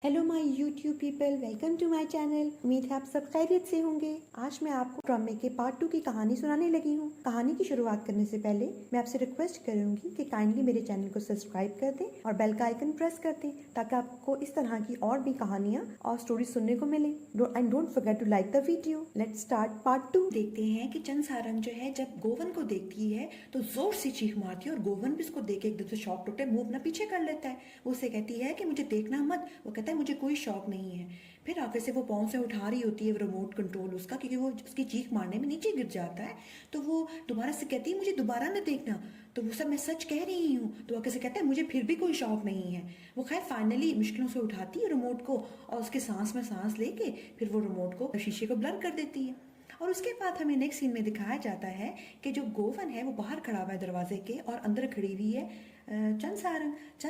Hello my YouTube people, welcome to my channel. उम्मीद है आप सब खैरियत से होंगे। आज मैं आपको ड्रामे के पार्ट 2 की कहानी सुनाने लगी हूँ। कहानी की शुरुआत करने से पहले मैं आपसे रिक्वेस्ट करूंगी कि काइंडली मेरे चैनल को सब्सक्राइब कर दें और बेल का आइकन प्रेस कर दें ताकि आपको इस तरह की और भी कहानियाँ और स्टोरी सुनने को मिले। And don't forget to like the video. Let's start part 2। देखते हैं कि चंद सारंग जो है जब गोवन को देखती है तो जोर से चीख मारती है और गोवन भी उसको देख के एकदम से शॉक टूटे मुंह अपना पीछे कर लेता है। वो उसे कहती है कि मुझे देखना मत। वो कहता है मुझे कोई शौक नहीं है। फिर आगे से वो पाँव से उठा रही होती है रिमोट कंट्रोल उसका, क्योंकि वो उसकी चीख मारने में नीचे गिर जाता है। तो वो दोबारा से कहती है मुझे दोबारा न देखना। तो वो सब मैं सच कह रही हूँ। तो आगे से कहता है मुझे फिर भी कोई शौक नहीं है। वो खैर फाइनली मुश्किलों से उठाती है रिमोट को और उसके सांस में सांस लेके फिर वो रिमोट को शीशे को ब्लर कर देती है। और उसके बाद हमें नेक्स्ट सीन में दिखाया जाता है कि जो गोवन है वो बाहर खड़ा हुआ है दरवाजे के और अंदर खड़ी हुई है चंद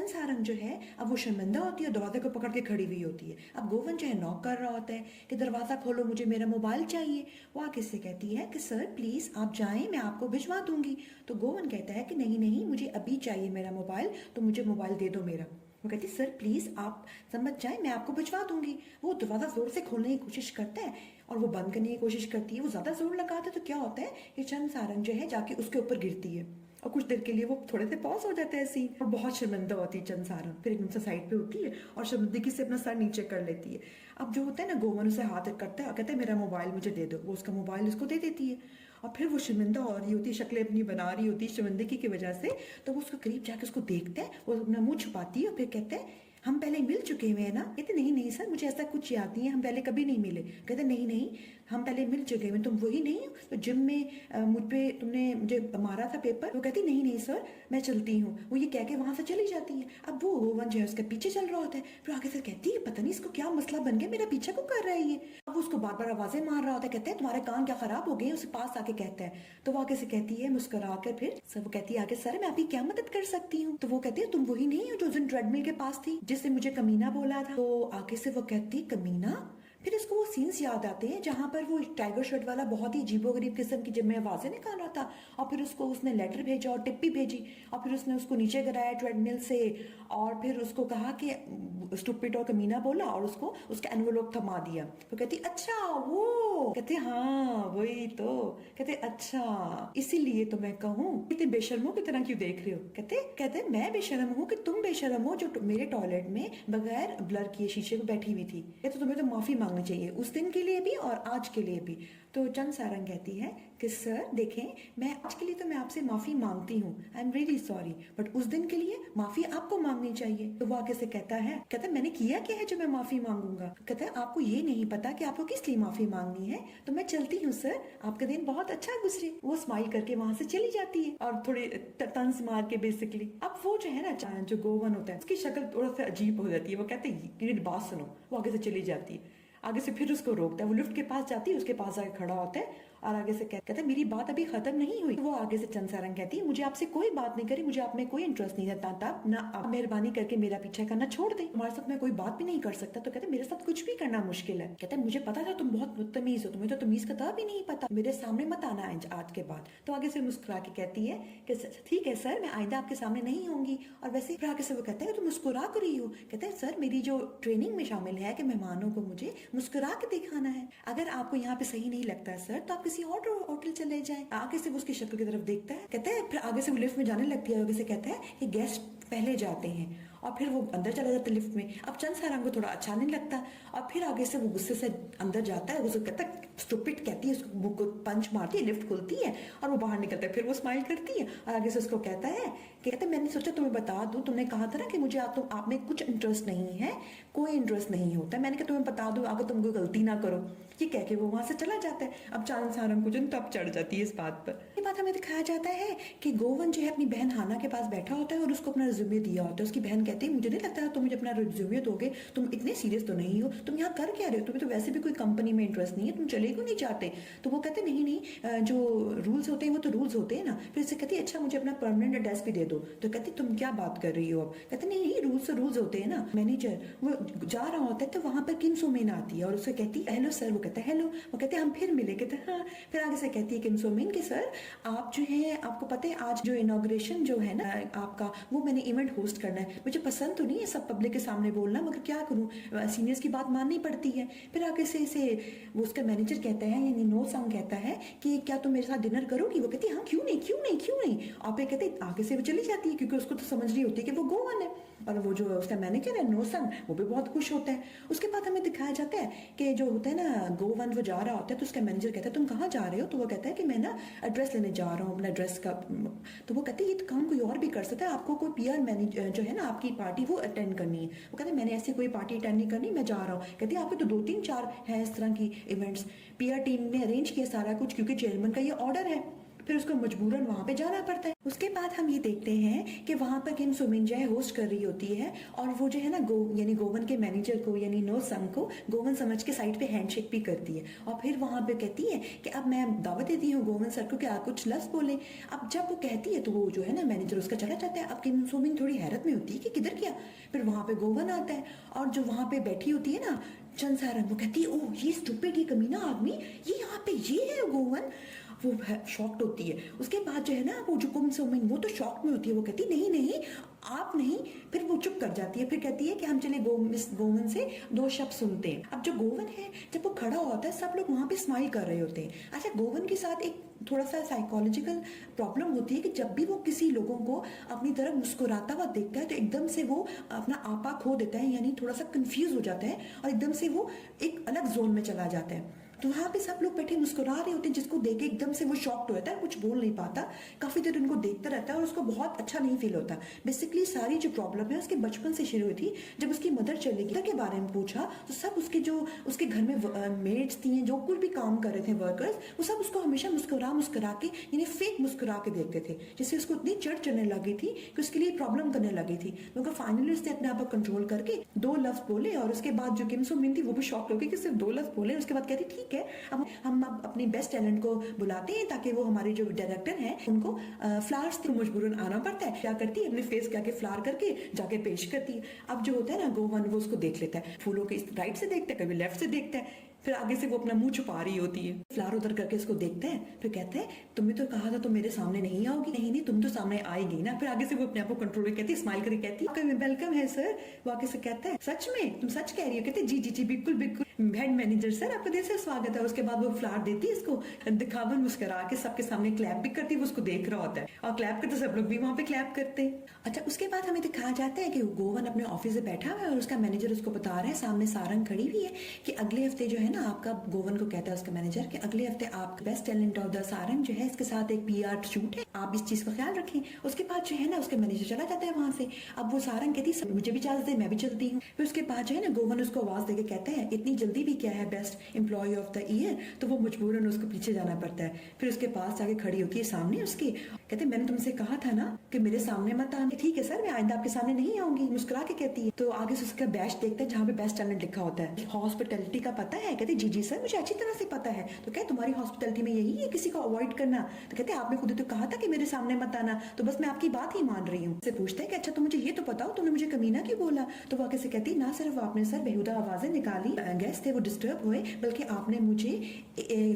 सारंग जो है अब वो शर्मिंदा होती है, दरवाजे को पकड़ के खड़ी हुई होती है। अब गोवन जो है नॉक कर रहा होता है कि दरवाज़ा खोलो, मुझे मेरा मोबाइल चाहिए। वो आगे से कहती है कि सर प्लीज़ आप जाएं, मैं आपको भिजवा दूंगी। तो गोवन कहता है कि नहीं नहीं, मुझे अभी चाहिए मेरा मोबाइल, तो मुझे मोबाइल दे दो मेरा। वो कहती सर प्लीज़ आप समझ जाए, मैं आपको भिजवा दूंगी। वो दरवाज़ा ज़ोर से खोलने की कोशिश करता है और वो बंद करने की कोशिश करती है। वो ज़्यादा जोर लगाता है तो क्या होता है कि चंद सारंग जो है जाके उसके ऊपर गिरती है और कुछ देर के लिए वो थोड़े से पॉज हो जाता है सीन और बहुत शर्मिंदा होती है चंद सारंग। फिर एकदम से साइड पे होती है और शर्मिंदगी से अपना सर नीचे कर लेती है। अब जो होता है ना, गोवन उसे हाथ करता है और कहता है मेरा मोबाइल मुझे दे दो। वो उसका मोबाइल उसको दे देती है और फिर वो शर्मिंदा हो रही होती है, शक्लें अपनी बना रही होती है शर्मिंदगी की वजह से। तो वो उसको करीब जाके उसको देखता है, वो अपना मुंह छुपाती है और फिर कहते हैं हम पहले मिल चुके हुए हैं ना। कहते नहीं नहीं सर, मुझे ऐसा कुछ याद नहीं है, हम पहले कभी नहीं मिले। कहते नहीं नहीं, हम पहले मिल चुके हुए, तुम वही नहीं हो तो जिम में मुझ पे तुमने मुझे मारा था पेपर। वो कहती नहीं नहीं सर, मैं चलती हूँ। वो ये कह के वहां से चली जाती है। अब वो गोवन जो है उसके पीछे चल रहा होता है। फिर आगे से कहती है पता नहीं इसको क्या मसला बन गया, मेरा पीछा क्यों कर रहा है ये। अब वो उसको बार बार आवाजें मार रहा होता है। कहते हैं तुम्हारे कान क्या खराब हो गए, उसे पास आके कहता है। तो वो आगे से कहती है मुस्कुरा कर, फिर सर वो कहती है आगे सर मैं आपकी क्या मदद कर सकती हूँ। तो वो कहती है तुम वही नहीं हो जो उस दिन ट्रेडमिल के पास थी जिससे मुझे कमीना बोला था। तो आगे से वो कहती कमीना। फिर इसको वो सीन्स याद आते हैं जहां पर वो टाइगर शर्ट वाला बहुत ही अजीबोगरीब किस्म की जब मैं आवाजें निकाल रहा था और फिर उसको उसने लेटर भेजा और टिप भी भेजी और फिर उसने उसको नीचे गिराया ट्रेडमिल से और फिर उसको कहा कि स्टूपिड और कमीना बोला और उसको उसका एनवेलोप थमा दिया। तो कहती अच्छा वो। कहते हाँ वही तो। कहते अच्छा इसीलिए तो मैं कहूँ इतने बेशर्मों की तरह क्यों देख रहे हो। कहते मैं बेशर्म हूँ कि तुम बेशर्म हो जो मेरे टॉयलेट में बगैर ब्लर किए शीशे पे बैठी हुई थी। कहते तुम्हें तो माफी मांगनी चाहिए उस दिन के लिए भी और आज के लिए भी। तो चंद सारंग कहती है कि सर देखें, मैं आज के लिए तो मैं आपसे माफी मांगती हूँ, I am really sorry, but उस दिन के लिए माफी आपको मांगनी चाहिए। तो वो आगे से कहता है मैंने किया क्या है जो मैं माफी मांगूंगा। कहता है आपको ये नहीं पता कि आपको किस लिए माफी मांगनी है। तो मैं चलती हूँ सर, आपका दिन बहुत अच्छा गुजरे। वो स्माइल करके वहां से चली जाती है और थोड़ी तंज मार के बेसिकली। अब वो जो है ना, जो गोवन होता है उसकी शक्ल थोड़ा सा अजीब हो जाती है। वो कहते हैं बात सुनो। वो आगे से चली जाती है। आगे से फिर उसको रोकता है। वो लिफ्ट के पास जाती है, उसके पास जाकर खड़ा होता है और आगे से कहता है मेरी बात अभी खत्म नहीं हुई। वो आगे से चंद सारंग कहती है मुझे आपसे कोई बात नहीं करी, मुझे आप में कोई इंटरेस्ट नहीं था। तब ना आप मेहरबानी करके मेरा पीछा करना छोड़ दे, तुम्हारे साथ मैं कोई बात भी नहीं कर सकता। तो कहते मेरे साथ कुछ भी करना मुश्किल है। कहते मुझे पता था तुम बहुत बदतमीज हो, तुम्हें तो तमीज का ता भी नहीं पता, मेरे सामने मत आना है आज के बाद। तो आगे से मुस्कुरा के कहती है कि ठीक है सर, मैं आइंदा आपके सामने नहीं होंगी। और वैसे फिर आगे से वो कहता है तुम मुस्कुरा कर रही हो। कहते हैं सर मेरी जो ट्रेनिंग में शामिल है कि मेहमानों को मुझे मुस्कुरा के दिखाना है। अगर आपको यहाँ पे सही नहीं लगता है सर तो आप किसी और होटल चले जाए। आगे से वो उसकी शक्ल की तरफ देखता है। कहता है फिर आगे से वो लिफ्ट में जाने लगती है। आगे से कहता है कि गेस्ट पहले जाते हैं और फिर वो अंदर चला जाता है लिफ्ट में। अब चंद सारंग को थोड़ा अच्छा नहीं लगता और फिर आगे से वो गुस्से से अंदर जाता है। उसको कहता है स्टूपिड कहती है, उसको पंच मारती है, लिफ्ट खुलती है और वो बाहर निकलता है। फिर वो स्माइल करती है और आगे से उसको कहता है कि मैंने सोचा तुम्हें बता दूं, तुमने कहा था ना कि मुझे आप में कुछ इंटरेस्ट नहीं है, कोई इंटरेस्ट नहीं होता, मैंने कहा तुम्हें बता दूं अगर तुम कोई गलती ना करो। ये कह के वो वहां से चला जाता है। अब चंद सारंग को तब चढ़ जाती है इस बात पर। ये बात हमें दिखाया जाता है कि गोवन जो है अपनी बहन हाना के पास बैठा होता है और उसको अपना रिज्यूमे दिया होता है। उसकी बहन कहती है मुझे नहीं लगता तुम मुझे अपना रिज्यूमे दोगे, तुम इतने सीरियस तो नहीं हो, तुम यहाँ कर क्या रहे हो, तुम्हें तो वैसे भी कोई कंपनी में इंटरेस्ट नहीं है, तुम चले क्यों नहीं चाहते। तो वो कहते नहीं नहीं, जो रूल्स होते हैं वो तो रूल्स होते हैं ना। फिर से कहती अच्छा मुझे अपना परमानेंट एड्रेस भी दे दो। तो कहती तुम क्या बात कर रही हो। अब कहते नहीं रूल्स तो रूल्स होते हैं ना। मैनेजर वो जा रहा होता है तो वहां पर किम सोमेन आती है और उससे कहती हेलो सर। वो कहता है हेलो। वो कहते हम फिर मिले। कहते हाँ। फिर आगे से कहती है किम सोमेन के सर आप जो है, आपको पता है आज जो इनॉग्रेशन जो है ना आपका, वो मैंने इवेंट होस्ट करना है। मुझे पसंद तो नहीं है सब पब्लिक के सामने बोलना, मगर क्या करूँ, सीनियर्स की बात माननी पड़ती है। फिर आगे से इसे वो उसका मैनेजर कहता है, यानी नो संग कहता है कि क्या तुम मेरे साथ डिनर करोगी? वो कहती है हाँ क्यों नहीं क्यों नहीं क्यों नहीं। आप ये कहते आगे से वो चली जाती है, क्योंकि उसको तो समझ रही होती है कि वो गोवन है। और वो जो उसका मैनेजर है नो संग, वो भी बहुत खुश होता है। उसके बाद हमें दिखाया जाता है कि जो होता है ना गोवन, वो जा रहा होता है तो उसका मैनेजर कहता है तुम कहाँ जा रहे हो? तो वो कहता है कि मैं ना एड्रेस लेने जा रहा हूँ अपना एड्रेस का। तो वो कहते हैं ये तो काम कोई और भी कर सकता है, आपको कोई पीआर मैनेजर जो है ना आपकी पार्टी वो अटेंड करनी है। वो कहते हैं मैंने ऐसी कोई पार्टी अटेंड नहीं करनी, मैं जा रहा हूँ। कहती है आपके तो 2-3-4 हैं इस तरह की इवेंट्स, पीआर टीम ने अरेंज किया सारा कुछ, क्योंकि चेयरमैन का ये ऑर्डर है। फिर उसको मजबूरन वहां पे जाना पड़ता है। उसके बाद हम ये देखते हैं कि वहां पर किम सुमिन जो है होस्ट कर रही होती है, और वो जो है ना यानी गोवन के मैनेजर को यानी नो संग को गोवन समझ के साइड पे हैंडशेक भी करती है। और फिर वहां पे कहती है कि अब मैं दावत देती हूँ गोवन सर को कि आप कुछ लफ्ज बोले। अब जब वो कहती है तो वो जो है ना मैनेजर उसका चला जाता है। अब किम सुमिन थोड़ी हैरत में होती है कि किधर गया। फिर वहां पे गोवन आता है, और जो वहां पे बैठी होती है ना चंसारन, वो कहती है ओह ये स्टूपिड, ये कमीना आदमी, ये यहाँ पे ये है गोवन। वो शॉक्ड होती है। उसके बाद जो है ना वो जो किम सुमिन वो तो शॉक में होती है। वो कहती नहीं नहीं आप नहीं। फिर वो चुप कर जाती है। फिर कहती है कि हम चले मिस गोवन से 2 शब्द सुनते हैं। अब जो गोवन है जब वो खड़ा होता है सब लोग वहां पे स्माइल कर रहे होते हैं। अच्छा, गोवन के साथ एक थोड़ा सा साइकोलॉजिकल प्रॉब्लम होती है कि जब भी वो किसी लोगों को अपनी तरफ मुस्कुराता हुआ देखता है तो एकदम से वो अपना आपा खो देता है, यानी थोड़ा सा कंफ्यूज हो जाता है और एकदम से वो एक अलग जोन में चला जाता है। तो वहां पे सब लोग बैठे मुस्कुरा रहे होते हैं, जिसको देख के एकदम से वो शॉक्ड हो जाता है, कुछ बोल नहीं पाता, काफी देर उनको देखता रहता है और उसको बहुत अच्छा नहीं फील होता। बेसिकली सारी जो प्रॉब्लम है उसके बचपन से शुरू हुई थी। जब उसकी मदर चली गई के बारे में पूछा तो सब उसके जो उसके घर में मेड्स थी, जो कुछ भी काम कर रहे थे वर्कर्स, वो सब उसको हमेशा मुस्कुरा मुस्कुरा के यानी फेक मुस्कुरा के देखते थे, जिससे उसको इतनी चिढ़ चढ़ने लगी थी कि उसके लिए प्रॉब्लम करने लगी थी। मगर फाइनली उसने अपने आप को कंट्रोल करके 2 लफ्ज बोले, और उसके बाद जो किम सुमिन थी वो भी शॉक हो गई कि सिर्फ 2 लफ्ज बोले। उसके बाद कहती ठीक है अब हम अपनी बेस्ट टैलेंट को बुलाते हैं ताकि वो हमारे जो डायरेक्टर हैं उनको फ्लावर्स तो मजबूरन आना पड़ता है। क्या करती है अपने फेस के आगे फ्लावर करके जाके पेश करती है। अब जो होता है ना गोवन वो उसको देख लेता है, फूलों के राइट से देखता है, कभी लेफ्ट से देखता है, फिर आगे से वो अपना मुंह छुपा रही होती है, फ्लावर उधर करके इसको देखता है। फिर कहता है तुमने तो कहा था तुम मेरे सामने नहीं आओगी। नहीं नहीं तुम तो सामने आएगी ना। फिर आगे से वो अपने आप को कंट्रोल करती है, स्माइल करके कहती है वेलकम है सर। वो आगे से कहता है सच में तुम सच कह रही हो? कहते जी जी जी बिल्कुल बिल्कुल हेड मैनेजर सर आपका दिल से स्वागत है। उसके बाद वो फ्लावर देती है इसको, दिखावन मुस्कुरा के सबके सामने क्लैप भी करती है। वो उसको देख रहा होता है और क्लैप करते सब लोग भी वहां पे क्लैप करते हैं। अच्छा, उसके बाद हमें दिखाया जाता है कि गोवन अपने ऑफिस से बैठा हुआ है और उसका मैनेजर उसको बता रहा है, सामने सारंग खड़ी हुई है, कि अगले हफ्ते जो है ना आपका, गोवन को कहता है उसका मैनेजर कि अगले हफ्ते आप best talent of the Sarang जो है इसके साथ एक पीआर शूट है, आप इस चीज का ख्याल रखें। उसके बाद जो है ना उसका मैनेजर चला जाता है वहां से। अब वो सारंग कहती है मुझे भी इजाजत दे, मैं भी चलती हूँ। फिर उसके बाद जो है ना गोवन उसको आवाज देके कहता है इतनी जल्दी भी क्या है best employee of the year. तो वो मजबूरन उसको पीछे जाना पड़ता है। फिर उसके पास जाके खड़ी होती है सामने उसके, कहते मैंने तुमसे कहा था ना कि मेरे सामने मत आने। ठीक है सर मैं आइंदा आपके सामने नहीं आऊंगी, मुस्कुरा के कहती है। तो आगे से उसका बैच देखते हैं जहाँ पे बेस्ट टैलेंट लिखा होता है। हॉस्पिटैलिटी का पता है? कहते जी जी सर मुझे अच्छी तरह से पता है। तो क्या तुम्हारी हॉस्पिटैलिटी में यही है किसी को अवॉइड करना? तो कहते आपने खुद तो कहा था कि मेरे सामने मत आना, तो बस मैं आपकी बात ही मान रही हूँ। से पूछते हैं कि अच्छा तो मुझे ये तो बताओ तुमने मुझे कमीना क्यों बोला? तो वो आगे से कहती ना सिर्फ आपने सर बेहुदा आवाजें निकाली, गेस्ट थे वो डिस्टर्ब हुए, बल्कि आपने मुझे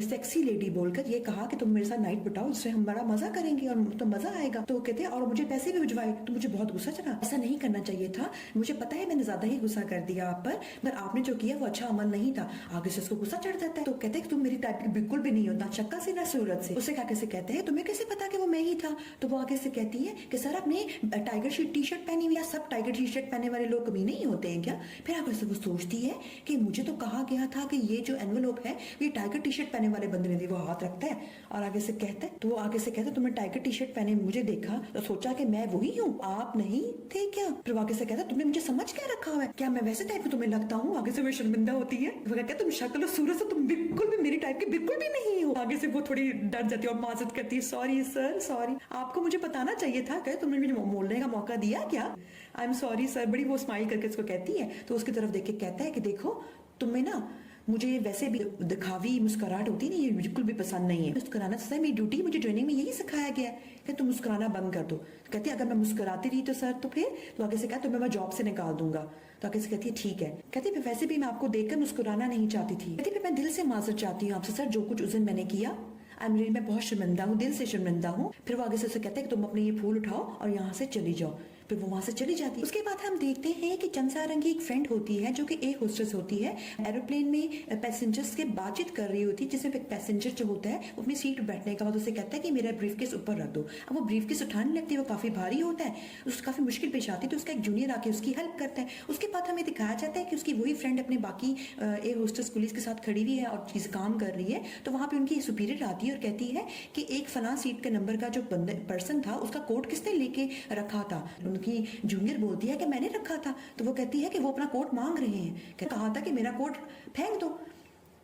सेक्सी लेडी बोलकर ये कहा कि तुम मेरे साथ नाइट बिताओ, उससे हम बड़ा मजा करेंगे और तो मजा आएगा। तो कहते हैं और मुझे पैसे भी भिजवाए। तो मुझे बहुत गुस्सा चढ़ा, ऐसा नहीं करना चाहिए था, मुझे पता है मैंने ज्यादा ही गुस्सा कर दिया आप पर आपने जो किया वो अच्छा अमल नहीं था। आगे से उसको गुस्सा चढ़ जाता है। तो कहते हैं तुम मेरी टाइप की बिल्कुल भी नहीं हो, ना शक्ल से ना सूरत से। उससे क्या कैसे कहते हैं तुम्हें कैसे पता कि वो मैं ही था? तो वो आगे से कहती है कि सर आपने टाइगर टी शर्ट पहनी हुई है, सब टाइगर टी शर्ट पहने वाले लोग कभी नहीं होते हैं क्या? फिर आगे से वो सोचती है कि मुझे तो कहा गया था कि ये जो एनवेलप है ये टाइगर टी शर्ट पहने वाले बंदे ने दी। वो हाथ रखता है और आगे से कहता है, तो वो आगे से कहता है तुमने टाइगर टी शर्ट पहने मुझे देखा तो सोचा कि मैं वही हूँ, आप नहीं थे क्या? फिर आगे से कहता है तुमने मुझे समझ क्या रखा हुआ है, क्या मैं वैसे टाइप में तुम्हें लगता हूँ? आगे से वो शर्मिंदा होती है। वो कहता है तुम शक्ल और सूरत से तुम बिल्कुल भी मेरी टाइप के बिल्कुल भी नहीं हो। आगे से वो थोड़ी डर जाती है और माजरत करती है, सॉरी सर सॉरी, आपको मुझे बताना चाहिए था, क्या तुमने मुझे बोलने का मौका दिया क्या? I am sorry sir. बड़ी वो स्माइल करके उसको कहती है। तो उसकी तरफ देख के कहता है कि देखो तुम्हें ना मुझे वैसे भी दिखावी मुस्कुराहट होती नहीं, ये बिल्कुल भी पसंद नहीं है। मुस्कुराना सर मेरी ड्यूटी, मुझे ट्रेनिंग में यही सिखाया गया है कि तुम मुस्कुराना बंद कर दो। तो कहती है अगर मैं मुस्कुराती रही तो सर तो फिर? तो आगे से कहा तो मैं जॉब से निकाल दूंगा। तो आगे से कहती है ठीक है। कहती है वैसे भी मैं आपको देखकर मुस्कुराना नहीं चाहती थी। कहती है मैं दिल से माजरत चाहती हूँ आपसे सर, जो कुछ उस दिन मैंने किया मैं बहुत शर्मिंदा हूँ, दिल से शर्मिंदा हूँ। फिर वो आगे से उसे कहता है कि तुम अपने ये फूल उठाओ और यहाँ से चली जाओ। फिर वो वहां से चली जाती है। उसके बाद हम देखते हैं कि चंसारंग की एक फ्रेंड होती है जो कि एयर होस्टेस होती है। एरोप्लेन में पैसेंजर्स के बातचीत कर रही होती है, जिसमें पैसेंजर जो होता है अपनी सीट पर बैठने के बाद उसे कहता है कि मेरा ब्रीफकेस ऊपर रख दो। अब वो ब्रीफकेस उठाने लगती है, वो काफी भारी होता है, उसको काफी मुश्किल पेश आती है, तो उसका एक जूनियर आके उसकी हेल्प करता है। उसके बाद हमें दिखाया जाता है कि उसकी वही फ्रेंड अपने बाकी एयर होस्टेस पुलिस के साथ खड़ी हुई है और चीज काम कर रही है। तो वहां पे उनकी सुपीरियर आती है और कहती है कि एक फलां सीट के नंबर का जो पर्सन था उसका कोट किसने लेके रखा था। उनकी जूनियर बोलती है कि मैंने रखा था। तो वो कहती है कि वो अपना कोट मांग रहे हैं, कहा था कि मेरा कोट फेंक दो।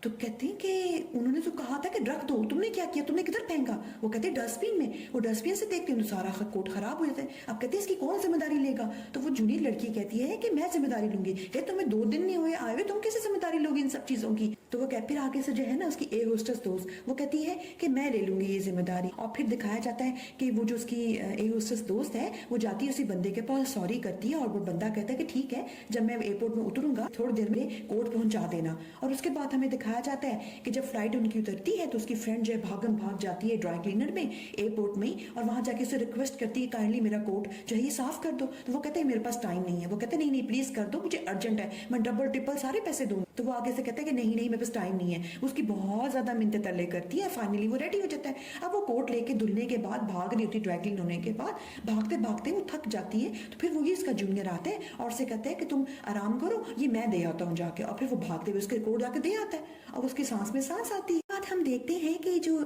तो कहते हैं कि उन्होंने तो कहा था कि रख दो, तुमने क्या किया, तुमने किधर फेंका। वो कहते हैं डस्टबिन में। वो डस्टबिन से देखते हैं तो सारा कोट खराब हो जाता है। अब कहते हैं इसकी कौन जिम्मेदारी लेगा। तो वो जूनियर लड़की कहती है कि मैं जिम्मेदारी लूंगी। कहते तुम्हें 2 दिन नहीं हुए आए हुए, तुम कैसे जिम्मेदारी लोगी इन सब चीजों की। तो वो फिर आगे से जो है ना उसकी एयर होस्टेस दोस्त वो कहती है कि मैं ले लूंगी ये जिम्मेदारी। और फिर दिखाया जाता है कि वो जो उसकी एयर होस्टेस दोस्त है वो जाती है उसी बंदे के पास, सॉरी करती है और वो बंदा कहता है कि ठीक है, जब मैं एयरपोर्ट में उतरूंगा थोड़ी देर में कोट पहुंचा देना। और उसके बाद हमें दिखाया जाता है कि जब फ्लाइट उनकी उतरती है तो उसकी फ्रेंड जो है भागम भाग जाती है ड्राई क्लीनर में एयरपोर्ट में, और वहां जाके उसे रिक्वेस्ट करती है काइंडली मेरा कोट जो है ये साफ कर दो। तो वो कहते हैं मेरे पास टाइम नहीं है। वो कहते हैं नहीं नहीं प्लीज कर दो, मुझे अर्जेंट है, मैं डबल ट्रिपल सारे पैसे दूंगा। तो वो आगे से कहता है कि नहीं नहीं मेरे पास टाइम नहीं है। उसकी बहुत ज्यादा मिन्नतें तरले करती है। फाइनली वो रेडी हो जाता है। अब वो कोट लेके धुलने के बाद भाग रही होती, ड्राई क्लीन होने के बाद भागते भागते वो थक जाती है। तो फिर वही इसका जूनियर आता है और उसे कहता है कि तुम आराम करो, ये मैं दे आता हूँ जाके। और फिर वो भागते हुए उसके कोट जाके दे आता है और उसकी सांस में सांस आती है। बात हम देखते हैं कि जो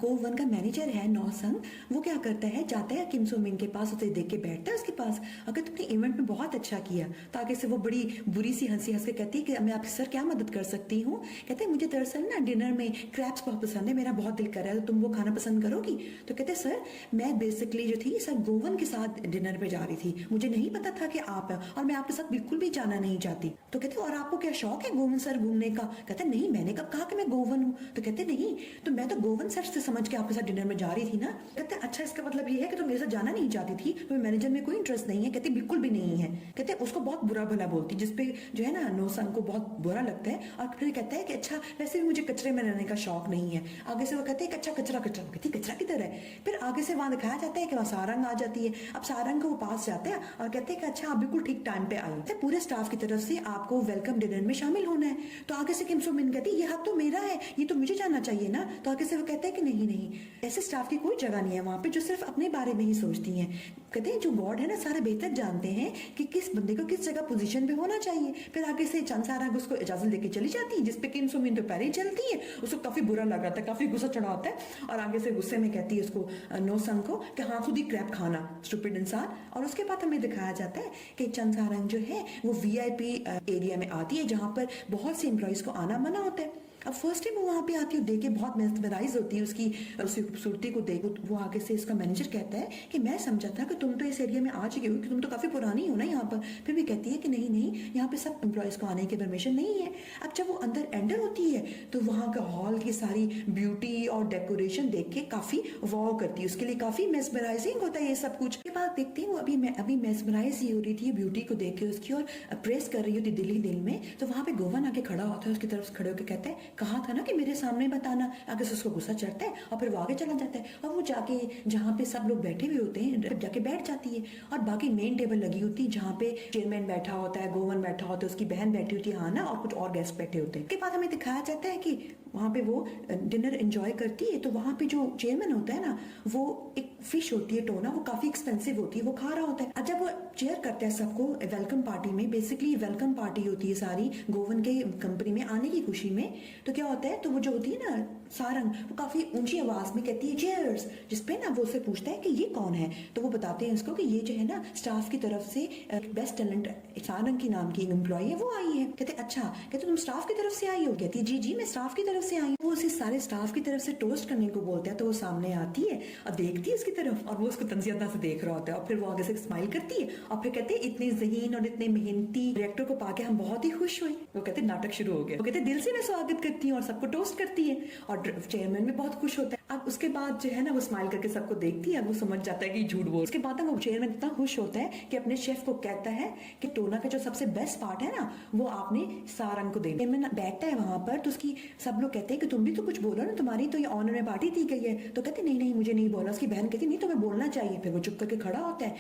कोवन का मैनेजर है नौसंग, वो क्या करता है, जाता है किम सो मिन के पास, उसे देख के बैठता है उसके पास। अगर तुमने इवेंट में बहुत अच्छा किया, तो आगे से वो बड़ी बुरी सी हंसी हंस के कहती है कि मैं आपकी सर क्या मदद कर सकती हूँ। कहते हैं मुझे दरअसल ना डिनर में क्रैब्स बहुत पसंद है, मेरा बहुत दिल कर रहा है, तो तुम वो खाना पसंद करोगी। तो कहते हैं सर मैं बेसिकली जो थी सर गोवन के साथ डिनर पे जा रही थी, मुझे नहीं पता था कि आप है और मैं आपके साथ बिल्कुल भी जाना नहीं चाहती। तो कहते और आपको क्या शौक है गोवन सर घूमने का। कहते नहीं मैंने कब कहा कि मैं गोवन हूँ। तो कहते नहीं तो मैं तो गोवन सर से समझ के आपके साथ डिनर में जा रही थी ना। कहते अच्छा इसका मतलब ये है कि तुम मेरे साथ जाना नहीं चाहती थी, तो मैनेजर में कोई इंटरेस्ट नहीं है। कहते बिल्कुल भी नहीं है। कहते उसको बहुत बुरा भला बोलती, जिसपे जो है ना नौसंग को बहुत बुरा लगता है। और फिर कहता है कि अच्छा वैसे भी मुझे कचरे में रहने का शौक नहीं है। आगे से वो कहते हैं अच्छा कचरा कचरा, कहती कचरा किधर है। फिर आगे से वहां दिखाया जाता है कि वहां सारंग आ जाती है। अब सारंग को वो पास जाते हैं और कहते हैं कि अच्छा आप बिल्कुल ठीक टाइम पे आए, पूरे स्टाफ की तरफ से आपको वेलकम डिनर में शामिल होना है। तो आगे से किम सो मिन कहती है ये हक तो मेरा है, ये तो मुझे जाना चाहिए ना। तो आगे से वो कहते हैं कि नहीं नहीं ऐसे स्टाफ की कोई जगह नहीं है वहां पे जो सिर्फ अपने बारे में ही सोचती हैं। कहते हैं जो गॉड है ना सारे बेहतर जानते हैं कि किस बंदे को किस जगह पोजीशन पे होना चाहिए। फिर आगे से चंसारंग उसको इजाजत देके चली जाती है, जिसपे किम सो मिन तो पहले ही चलती है। उसको काफी बुरा लग रहा था, काफी गुस्सा चढ़ा होता है और आगे से गुस्से में कहती है उसको नौसंग को कि हाँ खुद ही क्रैब खाना स्टूपिड इंसान। और उसके बाद हमें दिखाया जाता है कि चंसारंग जो है वो वीआईपी एरिया में आती है जहां पर बहुत से एम्प्लॉइज को आना मना होता है। अब फर्स्ट टाइम वो वहां पे आती है, देख के बहुत मेस्मराइज होती है उसकी खूबसूरती को देख। वो आगे से इसका मैनेजर कहता है कि मैं समझा था कि तुम तो इस एरिया में आ चुकी हो, कि तुम तो काफी पुरानी हो ना यहाँ पर। फिर भी कहती है कि नहीं नहीं यहाँ पे सब एम्प्लॉयज को आने की परमिशन नहीं है। अब जब वो अंदर एंटर होती है तो वहां का हॉल की सारी ब्यूटी और डेकोरेशन देख के काफी वाव करती है, उसके लिए काफी मेस्मराइजिंग होता है ये सब कुछ। के बाद देखती हूँ अभी मेस्मराइज ही हो रही थी ब्यूटी को देख के उसकी, और प्रेस कर रही होती दिल ही दिल में। तो वहां पे गोवन आके खड़ा होता है, उसकी तरफ खड़े होकर कहता है कहा था ना कि मेरे सामने बताना। आगे से उसको गुस्सा चढ़ता है और फिर वो आगे चला जाता है और वो जाके जहाँ पे सब लोग बैठे हुए होते हैं जाके बैठ जाती है। और बाकी मेन टेबल लगी होती है जहाँ पे चेयरमैन बैठा होता है, गोवन बैठा होता है, उसकी बहन बैठी होती है हाना, और कुछ और गेस्ट बैठे होते हैं। उसके बाद हमें दिखाया जाता है कि वहां पे वो डिनर एंजॉय करती है। तो वहां पे जो चेयरमैन होता है ना, वो एक फिश होती है टोना, वो काफी एक्सपेंसिव होती है, वो खा रहा होता है। जब वो चेयर करता है सबको वेलकम पार्टी में, बेसिकली वेलकम पार्टी होती है सारी गोवन के कंपनी में आने की खुशी में। तो क्या होता है, तो वो जो होती है ना सारंग, वो काफी ऊंची आवाज में कहती है चीयर्स, जिसपे ना वो उससे पूछता है कि ये कौन है। तो वो बताते हैं उसको कि ये जो है ना स्टाफ की तरफ से बेस्ट टैलेंट सारंग की नाम की एक एम्प्लॉय है, वो आई है। कहते अच्छा, कहते तुम स्टाफ की तरफ से आई हो। कहती है जी जी मैं स्टाफ की तरफ से आई। वो उसे सारे स्टाफ की तरफ से टोस्ट करने को बोलता है। तो वो सामने आती है और देखती है उसकी तरफ, और वो उसको तंजियत से देख रहा होता है। और फिर वो आगे से स्माइल करती है और फिर कहते हैं इतने ज़हीन और इतने मेहनती डायरेक्टर को पाके हम बहुत ही खुश हुए। वो कहते नाटक शुरू हो गया। वो कहते दिल से मैं स्वागत करती हूँ और सबको टोस्ट करती है। और और चेयरमैन भी बहुत खुश होता है। अब उसके बाद जो है ना वो स्माइल करके सबको देखती है, वो समझ जाता है कि झूठ बोल। उसके बाद ना वो चेयरमैन इतना खुश होता है कि अपने शेफ को कहता है कि टोना का जो सबसे बेस्ट पार्ट है ना वो आपने सारंग को देना। चेयरमैन बैठता है वहां पर तो उसकी सब लोग कहते हैं कि तुम भी तो कुछ बोलो ना, तुम्हारी तो ये ऑनर में पार्टी दी गई है। तो कहते नहीं नहीं मुझे नहीं बोला। उसकी बहन कहती नहीं तुम्हें बोलना चाहिए। फिर वो चुप करके खड़ा होता है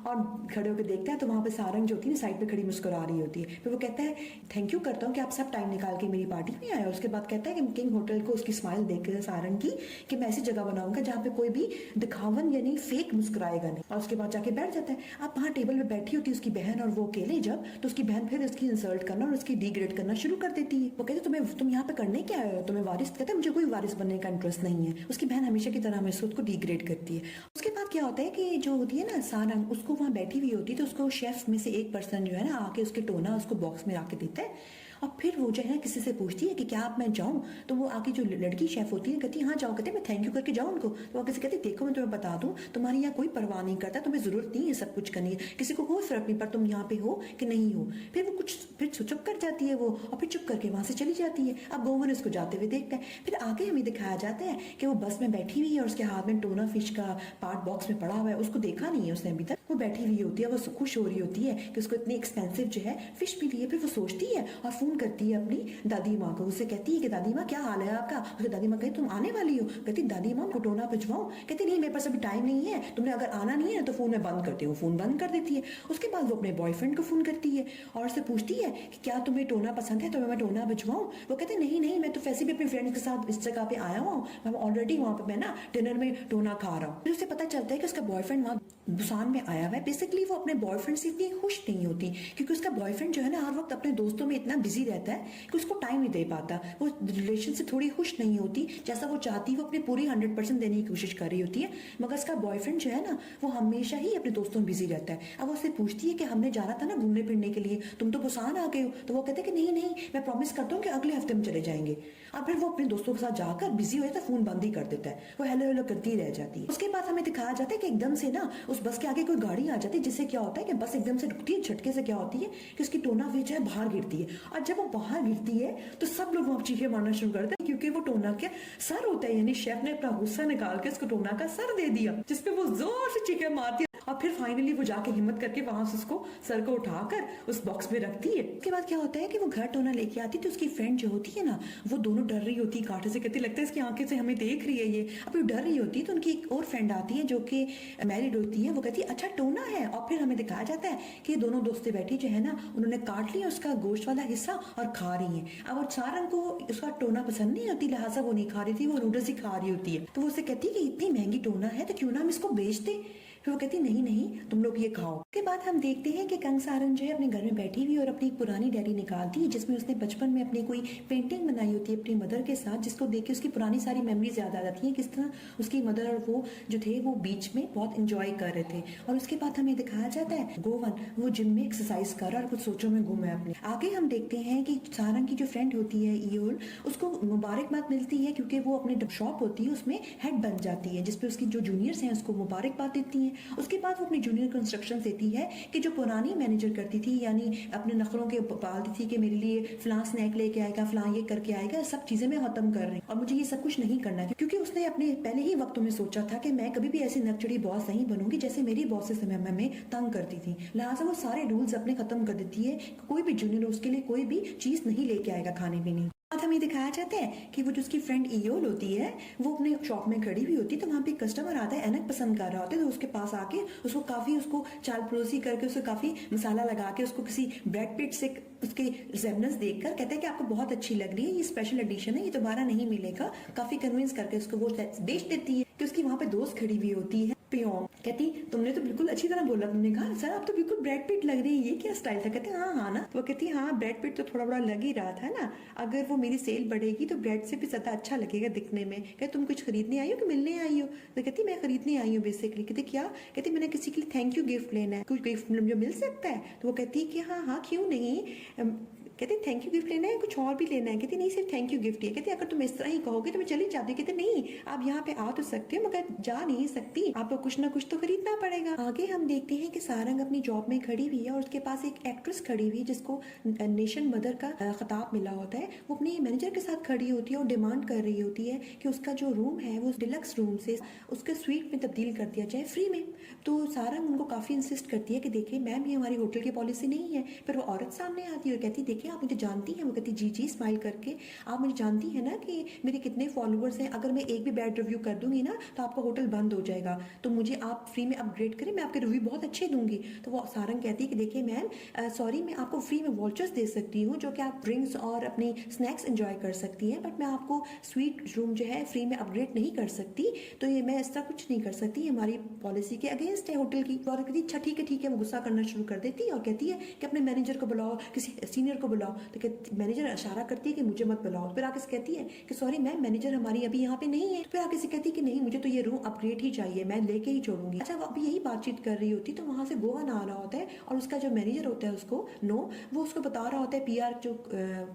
और खड़े होकर देखता है तो वहां पर सारंग जो होती है साइड पे खड़ी मुस्कुरा रही होती है। फिर वो कहता है थैंक यू करता हूँ कि आप सब टाइम निकाल के मेरी पार्टी में आए। उसके बाद कहता है कि किंग होटल को उसकी स्माइल देख सारंग की कि मैं ऐसी जगह बनाऊंगा जहाँ पे कोई भी दिखावन यानी फेक मुस्कुराएगा नहीं। और उसके बाद जाके बैठ जाता है। अब वहाँ टेबल पे बैठी होती है उसकी बहन और वो अकेले जब, तो उसकी बहन फिर उसकी इंसल्ट करना और उसकी डिग्रेड करना शुरू कर देती है। वो कहते तुम यहाँ पे करने क्या आए हो, तुम्हें वारिस। कहते मुझे कोई वारिस बनने का इंटरेस्ट नहीं है। उसकी बहन हमेशा की तरह हमेशा उसको डिग्रेड करती है। उसके बाद क्या होता है कि जो होती है ना सारंग, उसको वहाँ बैठी हुई होती है तो उसको शेफ में से एक पर्सन जो है ना आके उसके टोना उसको बॉक्स में आके देता है। और फिर वो जो है किसी से पूछती है कि क्या आप मैं जाऊं। तो वो आके जो लड़की शेफ होती है कहती है हाँ जाओ। कहते मैं थैंक यू करके जाऊं उनको। तो वो किसी कहती देखो मैं तुम्हें बता दूं तुम्हारी यहाँ कोई परवाह नहीं करता, तुम्हें जरूरत नहीं है सब कुछ करनी है, किसी को कोई फर्क नहीं पर तुम यहाँ पे हो कि नहीं हो। फिर वो कुछ फिर चुप कर जाती है वो और फिर चुप करके वहां से चली जाती है। अब गोवन उसको जाते हुए देखता है। फिर आगे हमें दिखाया जाता है कि वो बस में बैठी हुई है और उसके हाथ में टोना फिश का पार्ट बॉक्स में पड़ा हुआ है। उसको देखा नहीं है उसने अभी तक। वो बैठी हुई होती है, वो खुश हो रही होती है कि उसको इतनी एक्सपेंसिव जो है फिश भी ली है। फिर वो सोचती है और फोन करती है अपनी दादी माँ को। उससे कहती है कि दादी माँ क्या हाल है आपका। उसके दादी माँ कहती तुम आने वाली हो। कहती दादी माँ टोना भिजवाऊं। कहती नहीं मेरे पास अभी टाइम नहीं है, तुमने अगर आना नहीं है तो फोन मैं बंद करती हूँ। फोन बंद कर देती है। उसके बाद वो अपने बॉयफ्रेंड को फोन करती है और उससे पूछती है कि क्या तुम्हें टोना पसंद है तो मैं टोना भिजवाऊं। वो कहते नहीं नहीं मैं तो वैसे भी अपने फ्रेंड्स के साथ इस जगह पे आया हुआ हूँ, मैं ऑलरेडी वहां पे मैं ना डिनर में टोना खा रहा हूँ। फिर उसे पता चलता है कि उसका बॉयफ्रेंड वहां बुसान में आया हुआ है। बेसिकली वो अपने बॉयफ्रेंड से इतनी खुश नहीं होती क्योंकि उसका बॉयफ्रेंड जो है ना हर वक्त अपने दोस्तों में इतना बिजी रहता है कि उसको टाइम नहीं दे पाता। वो रिलेशन से थोड़ी खुश नहीं होती जैसा वो चाहती। वो अपनी पूरी 100% देने की कोशिश कर रही होती है मगर उसका बॉयफ्रेंड जो है ना वो हमेशा ही अपने दोस्तों में बिजी रहता है। अब वो उससे पूछती है कि हमने जाना था ना घूमने फिरने के लिए, तुम तो बुसान आ गए हो। तो वो कहते हैं कि नहीं नहीं मैं प्रॉमिस करता हूँ कि अगले हफ्ते में चले जाएंगे। अब फिर वो अपने दोस्तों के साथ जाकर बिजी हो जाता है, फोन बंद ही कर देता है। वो हेलो हेलो करती रह जाती है। उसके बाद हमें दिखाया जाता है कि एकदम से ना उस बस के आगे कोई गाड़ी आ जाती है जिससे क्या होता है कि बस एकदम से रुकती है। झटके से क्या होती है कि उसकी टोना फिश जो है बाहर गिरती है और जब वो बाहर गिरती है तो सब लोग वहां चीखे मारना शुरू करते हैं क्योंकि वो टोना के सर होता है। यानी शेफ ने अपना गुस्सा निकाल के उसको टोना का सर दे दिया जिसपे वो जोर से चीखे मारती है। और फिर फाइनली वो जाके हिम्मत करके वहां से उसको सर को उठाकर उस बॉक्स में रखती है। उसके बाद क्या होता है कि वो घर टोना लेके आती है तो उसकी फ्रेंड जो होती है ना वो दोनों डर रही होती है कांटे से। कहती लगता है इसकी आंखें से हमें देख रही है ये। अब वो डर रही होती है तो उनकी एक और फ्रेंड आती है जो कि मैरिड होती है। वो कहती है अच्छा टोना है। और फिर हमें दिखाया जाता है कि दोनों दोस्तें बैठी जो है ना उन्होंने काट लिया उसका गोश्त वाला हिस्सा और खा रही है। अब सारंग को उसका टोना पसंद नहीं होती लिहाजा वो नहीं खा रही थी, वो नूडल्स ही खा रही होती है। तो वो उसे कहती है कि इतनी महंगी टोना है तो क्यों ना हम इसको बेच दे। फिर वो कहती नहीं नहीं तुम लोग ये खाओ। उसके बाद हम देखते हैं कि कंग सारंग जो है अपने घर में बैठी हुई और अपनी एक पुरानी डायरी निकालती है जिसमें उसने बचपन में अपनी कोई पेंटिंग बनाई होती है अपनी मदर के साथ, जिसको देख के उसकी पुरानी सारी मेमोरीज याद आ जाती है किस तरह उसकी मदर और वो जो थे वो बीच में बहुत इंजॉय कर रहे थे। और उसके बाद हमें दिखाया जाता है गोवन वो जिम में एक्सरसाइज कर रहा और कुछ सोचों में गुम है अपने। आगे हम देखते हैं कि सारंग की जो फ्रेंड होती है ईयोल उसको मुबारकबाद मिलती है क्योंकि वो अपने शॉप होती है उसमें हेड बन जाती है जिसपे उसकी जो जूनियर्स हैं उसको मुबारकबाद देती हैं। उसके बाद वो अपनी जूनियर को इंस्ट्रक्शन देती है कि जो पुरानी मैनेजर करती थी यानी अपने नखरों के पालती थी कि मेरे लिए फलां स्नैक लेके आएगा फलां ये करके आएगा, सब चीजें मैं खत्म कर रही हूँ और मुझे ये सब कुछ नहीं करना है क्योंकि उसने अपने पहले ही वक्तों में सोचा था कि मैं कभी भी ऐसी नकचड़ी बॉस नहीं बनूंगी जैसे मेरी बॉस से समय में तंग करती थी। लिहाजा वो सारे रूल्स अपने खत्म कर देती है। कोई भी जूनियर उसके लिए कोई भी चीज नहीं लेके आएगा खाने पीने। बाद हमें दिखाया जाता है कि वो जो उसकी फ्रेंड ईयोल होती है वो अपने शॉप में खड़ी हुई होती है तो वहाँ पे कस्टमर आता है ऐनक पसंद कर रहा होता है तो उसके पास आके उसको काफी उसको चाल पड़ोसी करके उसको काफी मसाला लगा के उसको किसी ब्रेड पिट से उसके रिजेम्बलेंस देखकर कहता है कि आपको बहुत अच्छी लग रही है, ये स्पेशल एडिशन है, ये दोबारा नहीं मिलेगा। काफी कन्विंस करके उसको वो बेच देती है कि उसकी वहाँ पे दोस्त खड़ी हुई होती है पियोंग। कहती तुमने तो बिल्कुल अच्छी तरह बोला, तुमने कहा सर आप तो बिल्कुल ब्रेड पिट लग रही है, ये क्या स्टाइल था। कहते हाँ हाँ ना। तो वो कहती हाँ ब्रेड पिट तो थोड़ा बड़ा लग ही रहा था ना, अगर वो मेरी सेल बढ़ेगी तो ब्रेड से भी ज्यादा अच्छा लगेगा दिखने में। कहते तुम कुछ खरीदने आई हो कि मिलने आई हो। तो कहती मैं खरीदने आई हूँ बेसिकली। कहती क्या। कहती मैंने किसी के लिए थैंक यू गिफ्ट लेना है, कुछ गिफ्ट जो मिल सकता है। तो वो कहती कि हाँ हाँ क्यों नहीं। कहते थैंक यू गिफ्ट लेना है, कुछ और भी लेना है? कहते नहीं, सिर्फ थैंक यू गिफ्ट है। कहते अगर तुम इस तरह ही कहोगे तो मैं चली जाती। कहते नहीं, आप यहाँ पे आ तो सकते हो मगर जा नहीं सकती, आपको कुछ ना कुछ तो खरीदना पड़ेगा। आगे हम देखते हैं कि सारंग अपनी जॉब में खड़ी हुई है और उसके पास एक एक्ट्रेस खड़ी हुई है जिसको नेशन मदर का खिताब मिला होता है। वो अपनी मैनेजर के साथ खड़ी होती है और डिमांड कर रही होती है कि उसका जो रूम है वो डिलक्स रूम से उसके स्वीट में तब्दील कर दिया जाए फ्री में। तो सारंग उनको काफ़ी इंसिस्ट करती है कि देखिए मैम, ये हमारी होटल की पॉलिसी नहीं है। फिर वो औरत सामने आती है और कहती है देखिए आप मुझे जानती हैं? वो कहती जी जी स्माइल करके, आप मुझे जानती हैं ना कि मेरे कितने फॉलोअर्स हैं, अगर मैं एक भी बैड रिव्यू कर दूंगी ना तो आपका होटल बंद हो जाएगा, तो मुझे आप फ्री में अपग्रेड करें, मैं आपके रिव्यू बहुत अच्छे दूंगी। तो वो सारंग कहती है कि देखिए मैम सॉरी, मैं आपको फ्री में वॉचर्स दे सकती हूँ जो कि आप ड्रिंक्स और अपनी स्नैक्स एंजॉय कर सकती हैं, बट मैं आपको स्वीट रूम जो है फ्री में अपग्रेड नहीं कर सकती। तो ये मैं इस तरह कुछ नहीं कर सकती, हमारी पॉलिसी के अगेंस्ट है होटल की। और कहती अच्छा ठीक है। वो गुस्सा करना शुरू कर देती है और कहती है कि अपने मैनेजर को बुलाओ, किसी सीनियर को बुलाओ। तो मैनेजर इशारा करती है कि मुझे मत बुलाओ। फिर आके से कहती है कि सॉरी मैम, मैनेजर हमारी अभी यहाँ पे नहीं है। फिर आगे से कहती है कि नहीं, मुझे तो ये रूम अपग्रेड ही चाहिए, मैं लेके ही छोड़ूंगी। अच्छा, वो अभी यही बातचीत कर रही होती तो वहां से गोवन आ रहा होता है और उसका जो मैनेजर होता है उसको वो उसको बता रहा होता है पीआर जो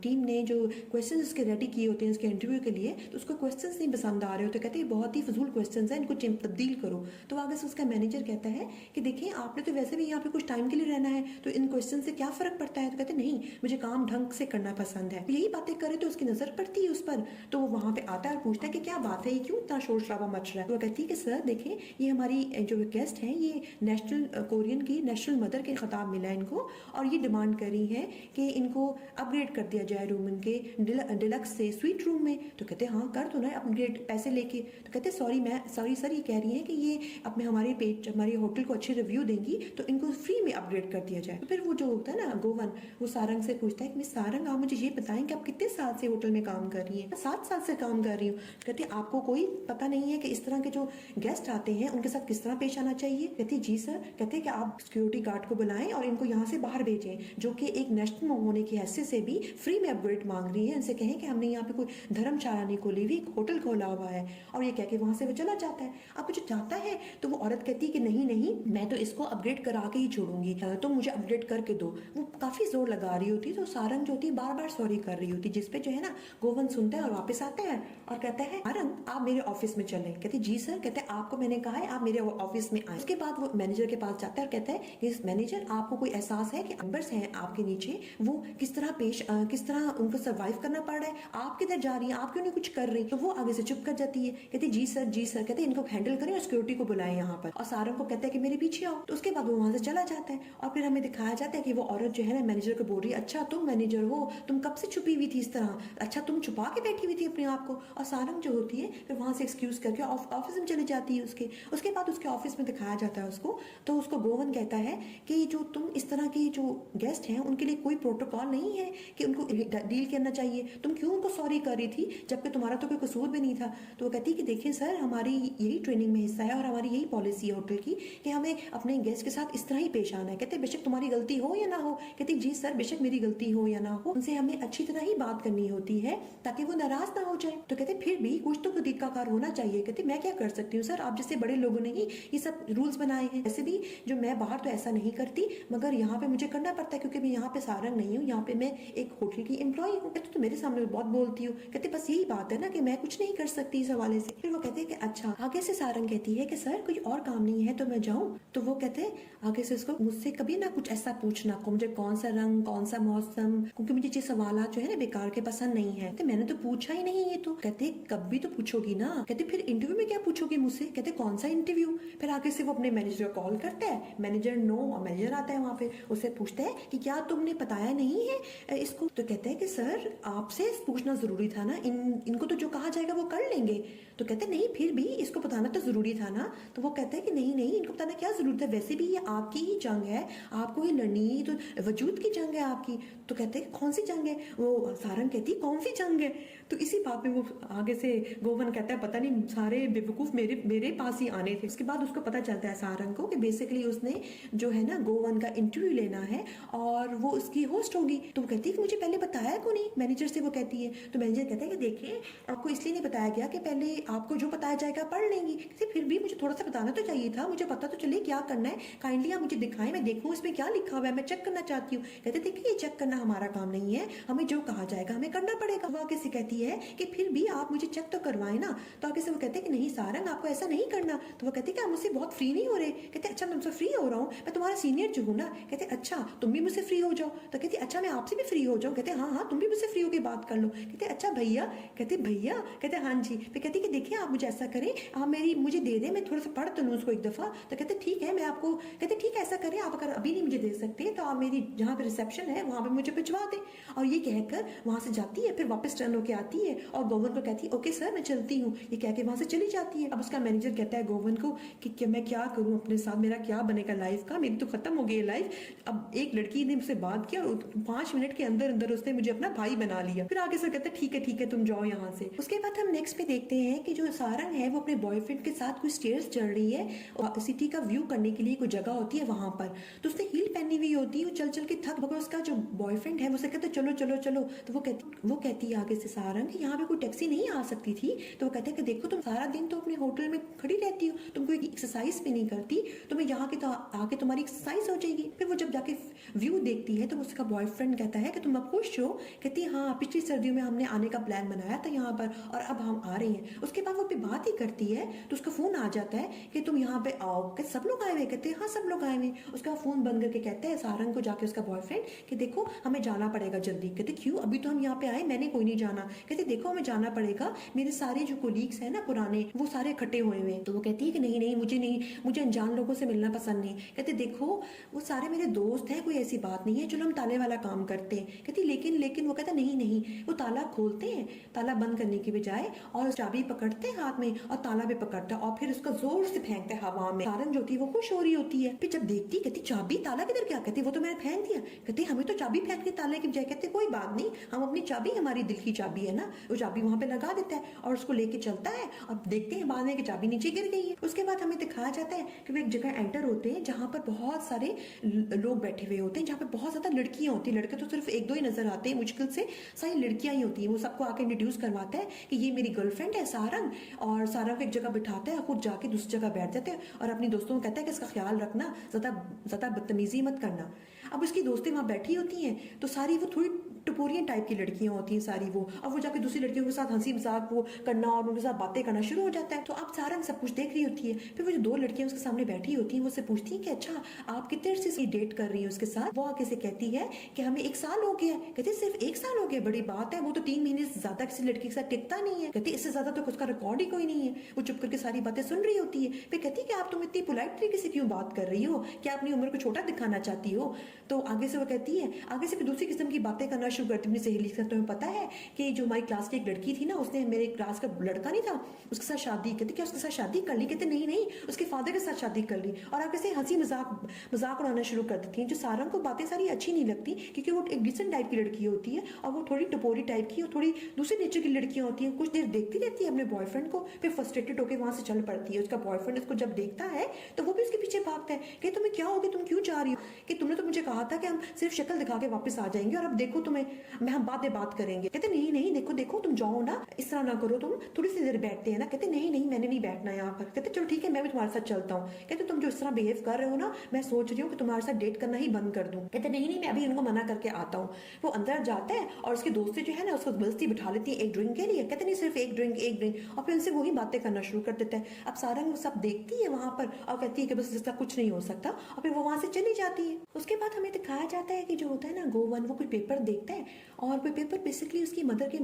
टीम ने जो क्वेश्चन उसके रेडी किए होते हैं उसके इंटरव्यू के लिए, तो उसको क्वेश्चन नहीं पसंद आ रहे होते। कहते हैं बहुत ही फजूल क्वेश्चन है, इनको तब्दील करो। तो आगे से उसका मैनेजर कहता है कि देखिए आपने तो वैसे भी यहाँ पे कुछ टाइम के लिए रहना है, तो इन क्वेश्चन से क्या फर्क पड़ता है? तो कहते नहीं, मुझे काम ढंग से करना पसंद है। यही बातें करे तो उसकी नजर पड़ती है उस पर, तो वो वहां पे आता है और पूछता है कि क्या बात है, ये क्यों इतना शोर शराबा मच रहा है? तो वो कहती है कि सर देखिए, ये हमारी जो गेस्ट हैं ये नेशनल कोरियन की नेशनल मदर के खिताब मिला है इनको, और ये डिमांड करी है कि इनको अपग्रेड कर दिया जाए रूम इनके डिलक्स से स्वीट रूम में। तो कहते हाँ कर दो ना अपग्रेड पैसे लेके। तो कहते सॉरी सर, ये कह रही है कि ये अपने हमारे होटल को अच्छे रिव्यू देंगी तो इनको फ्री में अपग्रेड कर दिया जाए। तो फिर वो जो होता है ना गोवन, वो सारंग से पूछता है कि मिस सारंग, आप मुझे ये बताएं कि आप कितने साल से होटल में काम कर रही हैं? 7 साल से काम कर रही हूँ। कहती आपको कोई पता नहीं है कि इस तरह के जो गेस्ट आते हैं उनके साथ किस तरह पेश आना चाहिए? कहती जी सर। कहते कि आप सिक्योरिटी गार्ड को बुलाएं और इनको यहाँ से बाहर भेजें, जो कि एक नेशनल होने की हैसियत से भी फ्री में अपग्रेड मांग रही है। उनसे कहें कि हमने यहाँ पे कोई धर्मशाला नहीं खोली हुई, एक होटल खोला हुआ है। और ये कह के वहां से वो चला जाता है। अब कुछ जाता है तो वो औरत कहती है कि नहीं, मैं तो इसको अपग्रेड करा के ही छोड़ूंगी, तो मुझे अपग्रेड करके दो। वो काफी जोर लगा रही होती है, तो सारंग जो होती है बार बार सॉरी कर रही होती है, जिसपे जो है ना गोवन सुनता है और वापस आता है और कहता है सारंग आप मेरे ऑफिस में चले। कहती जी सर। कहते हैं आपको मैंने कहा है आप मेरे ऑफिस में आए। उसके बाद वो मैनेजर के पास जाता है और कहता है कि मैनेजर आपको कोई एहसास है कि मेंबर्स हैं आपके नीचे, वो किस तरह उनको सर्वाइव करना पड़ रहा है, आप किधर जा रही है, आप क्यों नहीं कुछ कर रही? तो वो आगे से चुप कर जाती है। कहती जी सर। कहते इनको हैंडल करें और सिक्योरिटी को बुलाएं यहाँ पर। और सारंग को कहता है कि मेरे पीछे आओ। तो उसके बाद वो वहां से चला जाता है और फिर हमें दिखाया जाता है कि वो औरत जो है ना मैनेजर को बोल रही है अच्छा तुम मैनेजर हो, तुम कब से छुपी हुई थी इस तरह, अच्छा तुम छुपा के बैठी हुई थी अपने आप को। और सारंग जो होती है फिर वहां से एक्सक्यूज करके ऑफिस में चली जाती है उसके बाद उसके ऑफिस में दिखाया जाता है उसको। तो उसको गोवन कहता है कि जो तुम इस तरह के जो गेस्ट हैं उनके लिए कोई प्रोटोकॉल नहीं है कि उनको डील करना चाहिए, तुम क्यों उनको सॉरी कर रही थी जबकि तुम्हारा तो कोई कसूर भी नहीं था? तो वो कहती है कि देखिए सर, हमारी यही ट्रेनिंग में हिस्सा है और हमारी यही पॉलिसी है होटल की कि हमें अपने गेस्ट के साथ इस तरह ही पेश आना है। कहते बेशक तुम्हारी गलती हो या ना हो। कहती जी सर, बेशक मेरी गलती हो या ना हो, उनसे हमें अच्छी तरह ही बात करनी होती है ताकि वो नाराज ना हो जाए। तो कहते फिर भी कुछ तो तरीकाकार होना चाहिए। कहते मैं क्या कर सकती हूँ सर, आप जैसे बड़े लोगों ने ही ये सब रूल्स बनाए हैं। वैसे भी जो मैं बाहर तो ऐसा नहीं करती, मगर यहाँ पे मुझे करना पड़ता है क्योंकि मैं यहाँ पे सारंग नहीं हूँ, यहाँ पे मैं एक होटल की एम्प्लॉय हूँ। कहते तो मेरे सामने बहुत बोलती हूँ। कहते बस यही बात है ना कि मैं कुछ नहीं कर सकती इस हवाले से। फिर वो कहते हैं कि अच्छा। आगे से सारंग कहती है कि सर कोई और काम नहीं है तो मैं जाऊँ? तो वो कहते हैं आगे से उसको मुझसे कभी ना कुछ ऐसा पूछना को मुझे कौन सा रंग कौन सा मौसम, क्योंकि मुझे ये सवाल जो है ना बेकार के पसंद नहीं है। तो मैंने तो पूछा ही नहीं है। तो कहते कभी तो पूछोगी ना। कहते फिर इंटरव्यू में क्या पूछोगी मुझसे? कहते कौन सा इंटरव्यू? फिर आगे से वो अपने मैनेजर को कॉल करता है, मैनेजर मैनेजर आता है वहाँ पे, उससे पूछता है कि क्या तुमने बताया नहीं है इसको? तो कहते हैं कि सर आपसे पूछना जरूरी था ना, इनको तो जो कहा जाएगा वो कर लेंगे। तो कहते नहीं फिर भी इसको बताना तो जरूरी था ना। तो वो कहता है कि नहीं इनको बताना क्या जरूरत है, वैसे भी ये आपकी ही जंग है, आपको ही लड़नी है, तो वजूद की जंग है आपकी। तो कहते हैं कौन सी जंग है? वो सारंग कहती कौन सी जंग है? तो इसी बात में वो आगे से गोवन कहता है पता नहीं सारे बेवकूफ मेरे पास ही आने थे। उसके बाद उसको पता चलता है सारंग को कि बेसिकली उसने जो है ना गोवन का इंटरव्यू लेना है और वो उसकी होस्ट होगी। तो वो कहती है कि मुझे पहले बताया क्यों नहीं? मैनेजर से वो कहती है। तो मैनेजर कहता है कि देखिए आपको इसलिए नहीं बताया गया कि पहले आपको जो बताया जाएगा पढ़ लेंगी। फिर भी मुझे थोड़ा सा बताना तो चाहिए था, मुझे पता तो चले क्या करना है, काइंडली आप मुझे दिखाएं, मैं देखूं इसमें क्या लिखा हुआ है, मैं चेक करना चाहती हूँ। कहते देखिए ये चेक करना करना हमारा काम नहीं है, हमें जो कहा जाएगा हमें करना पड़ेगा। वो आगे से कहती है कि फिर भी आप मुझे चेक तो करवाएं ना। तो आगे से वो कहते हैं कि नहीं सारंग, आपको ऐसा नहीं करना। तो वो कहते हैं कि आप मुझसे बहुत फ्री नहीं हो रहे। कहते अच्छा मैं तुमसे फ्री हो रहा हूँ, मैं तुम्हारा सीनियर जो हूँ ना। कहते अच्छा तुम भी मुझसे फ्री हो जाओ। तो कहती अच्छा मैं आपसे भी फ्री हो जाऊँ। कहते हाँ हाँ तुम भी मुझसे फ्री होकर बात कर लो। कहते अच्छा भैया। कहते भैया। कहते हाँ जी। फिर कहती कि देखिए आप मुझे ऐसा करें, आप मुझे दे दें, मैं थोड़ा सा पढ़ तो लूँ उसको एक दफा। तो कहते ठीक है मैं आपको, कहते ठीक है ऐसा करें, आप अगर अभी नहीं मुझे दे सकते तो आप मेरी जहाँ पे रिसेप्शन है वहाँ पे मुझे भिजवा दें। और ये कहकर वहाँ से जाती है, फिर वापस टर्न होके आती है और गोवन को कहती है ओके सर मैं चलती हूँ। ये कह के वहाँ से चली जाती है। अब उसका मैनेजर कहता है गोवन को कि मैं क्या करूँ अपने साथ, मेरा क्या बनेगा लाइफ का, मेरी तो खत्म हो गई है लाइफ। अब एक लड़की ने मुझसे बात किया और 5 मिनट के अंदर अंदर उसने मुझे अपना भाई बना लिया। फिर आगे से कहता है ठीक है तुम जाओ यहाँ से। उसके बाद हम नेक्स्ट पे देखते हैं कि जो सारंग है वो अपने बॉयफ्रेंड के साथ कुछ स्टेयर्स चढ़ रही है और सिटी का व्यू करने के लिए कोई जगह होती है वहां पर। तो उसने हील पहनी हुई होती है, वो चल चल के थक, मगर उसका जो बॉयफ्रेंड है वो उसे कहता है चलो चलो चलो। तो वो कहती है आगे से सारंग कि यहाँ पे कोई टैक्सी नहीं आ सकती थी। तो वो कहते हैं कि देखो तुम सारा दिन तो अपने होटल में खड़ी रहती हो, तुम कोई एक्सरसाइज भी नहीं करती, तुम्हें यहाँ के तो आके तुम्हारी एक्सरसाइज हो जाएगी। फिर वो जब जाके व्यू देखती है तो उसका बॉयफ्रेंड कहता है कि तुम अब खुश हो। कहती है हाँ पिछली सर्दियों में हमने आने का प्लान बनाया था यहाँ पर और अब हम आ रहे हैं। उसके बाद वो पे बात ही करती है तो उसका फोन आ जाता है कि तुम यहाँ पे आओ। कहते सब लोग आए हुए। कहते हैं हाँ सब लोग आए हुए। उसका फोन बंद करके कहता है सारंग को जाके उसका बॉयफ्रेंड कि देखो हमें जाना पड़ेगा जल्दी। कहते क्यों, अभी तो हम यहाँ पे आए, मैंने कोई नहीं जाना। कहते देखो हमें जाना पड़ेगा, मेरे सारे जो कोलीग्स हैं ना पुराने वो सारे इकट्ठे हुए हुए। तो वो कहती है कि नहीं मुझे अनजान लोगों से मिलना पसंद नहीं। कहते देखो वो सारे मेरे दोस्त हैं, कोई ऐसी बात नहीं है, चलो हम ताले वाला काम करते हैं। कहती लेकिन वो कहता नहीं वो ताला खोलते हैं, ताला बंद करने की बजाय और चाबी पकड़ते हैं हाथ में और ताला भी पकड़ता है और फिर उसका जोर से फेंकते हैं हवा में। सारंग जो थी वो खुश हो रही होती है। फिर जब देखती कहती चाबी ताला किधर क्या। कहती वो तो मैंने फेंक दिया। कहती हमें तो चाबी फेंक दी ताले की बजाय। कहते कोई बात नहीं, हम अपनी चाबी, हमारी दिल की चाबी है ना, वो चाबी वहां पे लगा देता है और उसको लेके चलता है और देखते हैं बाद में कि चाबी नीचे गिर गई है। उसके बाद हमें दिखाया जाता है कि वो एक जगह एंटर होते हैं जहाँ पर बहुत सारे लोग बैठे हुए होते हैं, जहाँ पे बहुत ज्यादा लड़कियां होती है। लड़के तो सिर्फ 1-2 ही नजर आते हैं, मुश्किल से सारी लड़कियां ही होती है। वो सबको आके इंट्रोड्यूस करवाता है कि ये मेरी गर्लफ्रेंड है सारंग, और सारंग को एक जगह बिठाता है, खुद जाके दूसरी जगह बैठ जाते हैं और अपनी दोस्तों को कहता है कि इसका ख्याल रखना, ज्यादा बदतमीजी मत करना। अब उसकी दोस्तें वहां बैठी होती हैं तो सारी वो थोड़ी टपोरियन टाइप की लड़कियां होती हैं सारी वो, अब वो जाके दूसरी लड़कियों के साथ हंसी मजाक वो करना और उनके साथ बातें करना शुरू हो जाता है। तो अब सारंग सब कुछ देख रही होती है। फिर वो जो 2 लड़कियां उसके सामने बैठी होती हैं वो उससे पूछती हैं कि अच्छा आप कितने अर्से से डेट कर रही है उसके साथ। वो आगे से कहती है कि हमें 1 साल हो गया। कहते सिर्फ 1 साल हो गया, बड़ी बात है, वो तो 3 महीने से ज्यादा किसी लड़की के साथ टिकता नहीं है। कहती इससे ज्यादा तो उसका रिकॉर्ड ही कोई नहीं है। वो चुप करके सारी बातें सुन रही होती है। फिर कहती है कि आप तुम इतनी पोलाइट तरीके से क्यों बात कर रही हो, क्या अपनी उम्र को छोटा दिखाना चाहती हो। तो आगे से वो कहती है, आगे से फिर दूसरी किस्म की बातें करना शुरू करती अपनी सहेली से। तुम्हें पता है कि जो हमारी क्लास की एक लड़की थी ना, उसने मेरे क्लास का लड़का नहीं था उसके साथ शादी। कहती क्या उसके साथ शादी कर ली। कहते नहीं उसके फादर के साथ शादी कर ली। और आगे से हंसी मजाक उड़ाना शुरू कर देती है। जो सारंग को बातें सारी अच्छी नहीं लगती क्योंकि वो एक डिसेंट टाइप की लड़की होती है और वो थोड़ी टपोरी टाइप की और थोड़ी दूसरे नेचर की लड़कियां होती हैं। कुछ देर देखती रहती है अपने बॉयफ्रेंड को, फिर फ्रस्ट्रेटेड होकर वहां से चल पड़ती है। उसका बॉयफ्रेंड उसको जब देखता है तो वो भी उसके पीछे भागता है कि तुम्हें क्या हो गया, तुम क्यों जा रही हो, कि तुमने तो मुझे कहा था कि हम सिर्फ शक्ल दिखा के वापस आ जाएंगे और अब देखो तुम्हें हम बाद में बात करेंगे। कहते नहीं देखो तुम जाओ ना, इस तरह ना करो, तुम थोड़ी सी देर बैठते हैं ना। कहते नहीं मैंने नहीं बैठना यहाँ पर। कहते चलो ठीक है मैं भी तुम्हारे साथ चलता हूँ। कहते तुम जो इस तरह बिहेव कर रहे हो ना, मैं सोच रही हूँ कि तुम्हारे साथ डेट करना ही बंद कर दूं। कहते नहीं मैं अभी उनको मना करके आता हूँ। वो अंदर जाता है और उसके दोस्तें जो है ना उसको जबरदस्ती बिठा लेती है एक ड्रिंक के लिए। कहते नहीं सिर्फ एक ड्रिंक और फिर उनसे वही बातें करना शुरू कर देता है। अब सारंग वो सब देखती है वहां पर और कहती है कि बस इसका कुछ नहीं हो सकता और फिर वो वहां से चली जाती है। उसके बाद हमें दिखाया जाता है कि जो होता है ना गोवन, वो कोई पेपर देखता है और कोई पेपर बेसिकली उसकी मदर के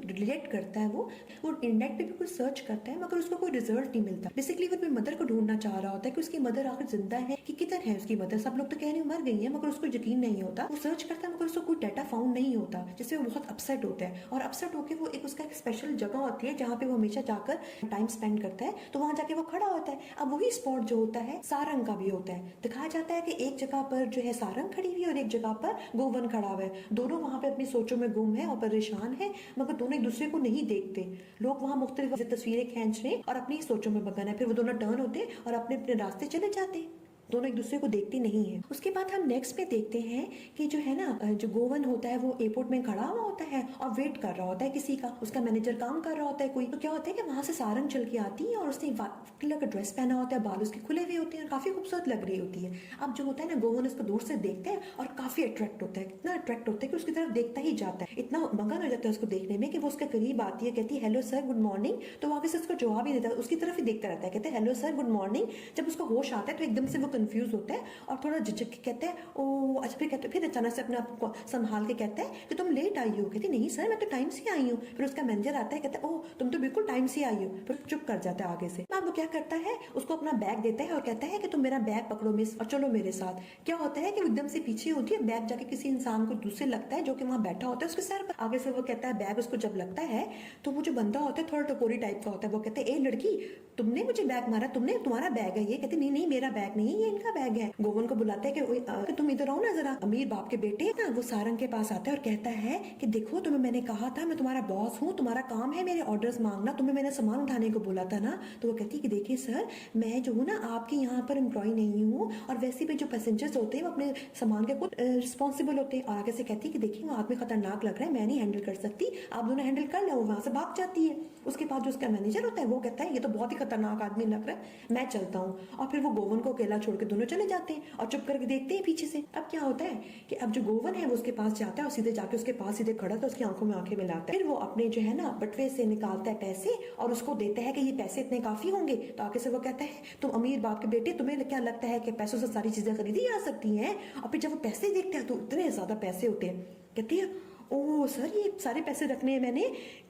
रिलेट करता है। वो इंटरनेट पे भी कुछ सर्च करता है मगर उसको कोई रिजल्ट नहीं मिलता। बेसिकली वो अपनी मदर को ढूंढना चाह रहा होता है कि उसकी मदर आखिर जिंदा है कि किधर है उसकी मदर। सब लोग तो कह रहे मर गई है मगर उसको यकीन नहीं होता। वो सर्च करता है मगर उसको कोई डाटा फाउंड नहीं होता, जिससे वो बहुत अपसेट होता है और अपसेट होकर वो उसका एक स्पेशल जगह होती है जहाँ पे वो हमेशा जाकर टाइम स्पेंड करता है। तो वहां जाके वो खड़ा होता है। अब वही स्पॉट जो होता है सारंग का भी होता है। दिखाया जाता है कि एक जगह पर जो है सारंग खड़ी हुई है और एक जगह पर गोवन खड़ा हुआ है। दोनों वहां पे अपनी सोचों में गुम है और परेशान है मगर दोनों एक दूसरे को नहीं देखते। लोग वहां मुख्तलिफ तस्वीरें खींच रहे और अपनी सोचों में मगन है। फिर वो दोनों टर्न होते और अपने अपने रास्ते चले जाते। दोनों एक दूसरे को देखते नहीं है। उसके बाद हम नेक्स्ट में देखते हैं कि जो है ना जो गोवन होता है वो एयरपोर्ट में खड़ा हुआ होता है और वेट कर रहा होता है किसी का, उसका मैनेजर काम कर रहा होता है कोई। तो क्या होता है कि वहां से सारंग चल के आती है और उसने व्हाइट कलर का ड्रेस पहना होता है, बाल उसके खुले हुए होते हैं और काफी खूबसूरत लग रही होती है। अब जो होता है ना गोवन उसको दूर से देखते हैं और काफी अट्रैक्ट होता है, इतना अट्रैक्ट होता है कि उसकी तरफ देखता ही जाता है, इतना मगन हो जाता है उसको देखने में कि वो उसके करीब आती है, कहती है हेलो सर गुड मॉर्निंग, तो आगे से उसको जवाब ही देता है, उसकी तरफ ही देखता रहता है, कहते हैं हेलो सर गुड मॉर्निंग। जब उसको होश आता है तो एकदम से वो कंफ्यूज होता है और थोड़ा झिझक के कहते हैं ओ अच्छा, फिर कहते फिर अचानक से अपने आप को संभाल के कहता है कि तुम लेट आई हो। कहती नहीं सर मैं तो टाइम से आई हूँ। फिर उसका मैनेजर आता है, कहता है ओह तुम तो बिल्कुल टाइम से आई हो। फिर चुप कर जाता है आगे से। अब वो क्या करता है, उसको अपना बैग देता है और कहता है कि तुम मेरा बैग पकड़ो मिस और चलो मेरे साथ। क्या होता है कि एकदम से पीछे होती है, बैग जाके किसी इंसान को दूसरे लगता है जो कि वहां बैठा होता है उसके सर पर। आगे से वो कहता है बैग उसको जब लगता है तो वो जो बंदा होता है थोड़ा टपोरी टाइप का होता है, वो कहता है ए लड़की तुमने मुझे बैग मारा, तुमने तुम्हारा बैग है ये। कहते नहीं नहीं मेरा बैग नहीं है, ये इनका बैग है। गोवन को बुलाता है कि तुम इधर आओ ना जरा। अमीर बाप के बेटे ना वो सारंग के पास आता है और कहता है कि देखो तुम्हें मैंने कहा था मैं तुम्हारा बॉस हूँ, तुम्हारा काम है मेरे ऑर्डर्स मांगना, तुम्हें मैंने सामान उठाने को बोला था ना। तो वो कहती है कि देखिए सर मैं जो हूँ ना आपके यहाँ पर एम्प्लॉय नहीं हूँ और वैसे भी जो पैसेंजर्स होते हैं वो अपने सामान के खुद रिस्पॉन्सिबल होते हैं। और आगे से कहती है कि देखिए वो आदमी खतरनाक लग रहा है, मैं नहीं हैंडल कर सकती, आप दोनों हैंडल कर लो। वहां से भाग जाती है। उसके बाद जो उसका मैनेजर होता है वो कहता है ये तो बहुत ही खतरनाक आदमी लग रहा है, मैं चलता हूँ। और फिर वो गोवन को अकेला छोड़ के दोनों चले जाते हैं और चुप करके देखते हैं पीछे से। अब क्या होता है कि अब जो गोवन है वो उसके पास जाता है और सीधे जाके उसके पास सीधे खड़ा था, उसकी आंखों में आंखें मिलाता है। फिर वो अपने जो है ना बटवे से निकालता है पैसे और उसको देता है कि ये पैसे इतने काफी होंगे। तो आगे से वो कहता है तुम अमीर बाप के बेटे, तुम्हें क्या लगता है कि पैसों से सारी चीजें खरीदी जा सकती हैं? और फिर जब वो पैसे देखते हैं तो इतने ज्यादा पैसे होते हैं। कहती है ओह सर ये सारे पैसे रखने हैं मैंने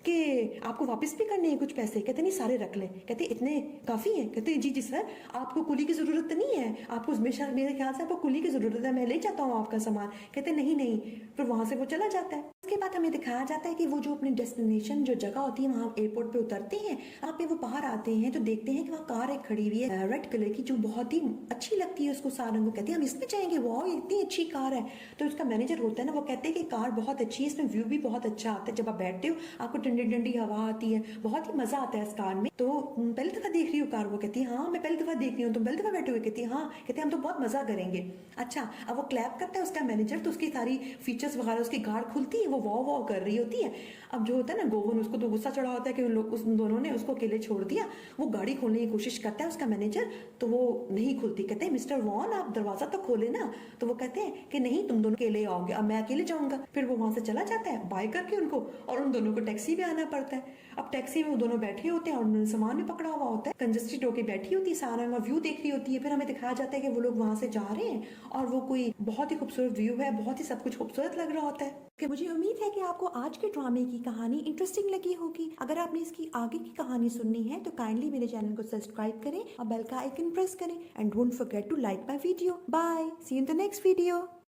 कि आपको वापस भी करने हैं कुछ पैसे? कहते नहीं सारे रख लें। कहते इतने काफी हैं? कहते जी जी सर आपको कुली की जरूरत नहीं है, आपको हमेशा मेरे ख्याल से आपको कुली की जरूरत है, मैं ले जाता हूँ आपका सामान। कहते नहीं नहीं। फिर वहां से वो चला जाता है। उसके बाद हमें दिखाया जाता है कि वो जो अपनी डेस्टिनेशन जो जगह होती है वहाँ एयरपोर्ट पे उतरते हैं। वहाँ पे वो बाहर आते हैं तो देखते हैं कि वहाँ कार एक खड़ी हुई है रेड कलर की जो बहुत ही अच्छी लगती है उसको। सारंग को कहती है हम इसमें जाएंगे, वाह इतनी अच्छी कार है। तो उसका मैनेजर होता है ना वो कहते हैं कि कार बहुत अच्छी है, इसमें व्यू भी बहुत अच्छा आता है, जब आप बैठते हो आपको ठंडी ठंडी हवा आती है, बहुत ही मजा आता है इस कार में। तो पहली दफा देख रही हो कार? वो कहती है हाँ मैं पहली दफा देख रही हूँ। तुम पहली दफा बैठे हुए? कहती है हाँ। कहते हैं हम तो बहुत मजा करेंगे। अच्छा अब वो क्लैप करता है उसका मैनेजर तो उसकी सारी फीचर्स वगैरह उसकी कार खुलती है, वो वाव वाव कर रही होती है। अब जो होता है ना गोवन उसको तो गुस्सा चढ़ा होता है कि उस दोनों ने उसको अकेले छोड़ दिया। वो गाड़ी खोलने की कोशिश करता है उसका मैनेजर तो वो नहीं खुलती। कहते हैं मिस्टर वॉन आप दरवाजा तो खोले ना। तो वो कहते हैं कि नहीं तुम दोनों अकेले आओगे, अब मैं अकेले जाऊंगा। फिर वो वहां से चला जाता है बाय करके उनको और उन दोनों को टैक्सी में आना पड़ता है। अब टैक्सी में वो दोनों बैठे होते हैं और उन्होंने सामान भी पकड़ा हुआ होता है, कंजस्टेड होकर बैठी होती है, सारंग व्यू देख रही होती है। फिर हमें दिखाया जाता है कि वो लोग वहां से जा रहे हैं और वो कोई बहुत ही खूबसूरत व्यू है, बहुत ही सब कुछ खूबसूरत लग रहा होता है। कि मुझे उम्मीद है कि आपको आज के ड्रामे की कहानी इंटरेस्टिंग लगी होगी। अगर आपने इसकी आगे की कहानी सुननी है तो काइंडली मेरे चैनल को सब्सक्राइब करें और बेल का आइकन प्रेस करें and don't forget to like my video. Bye, see you in the next video.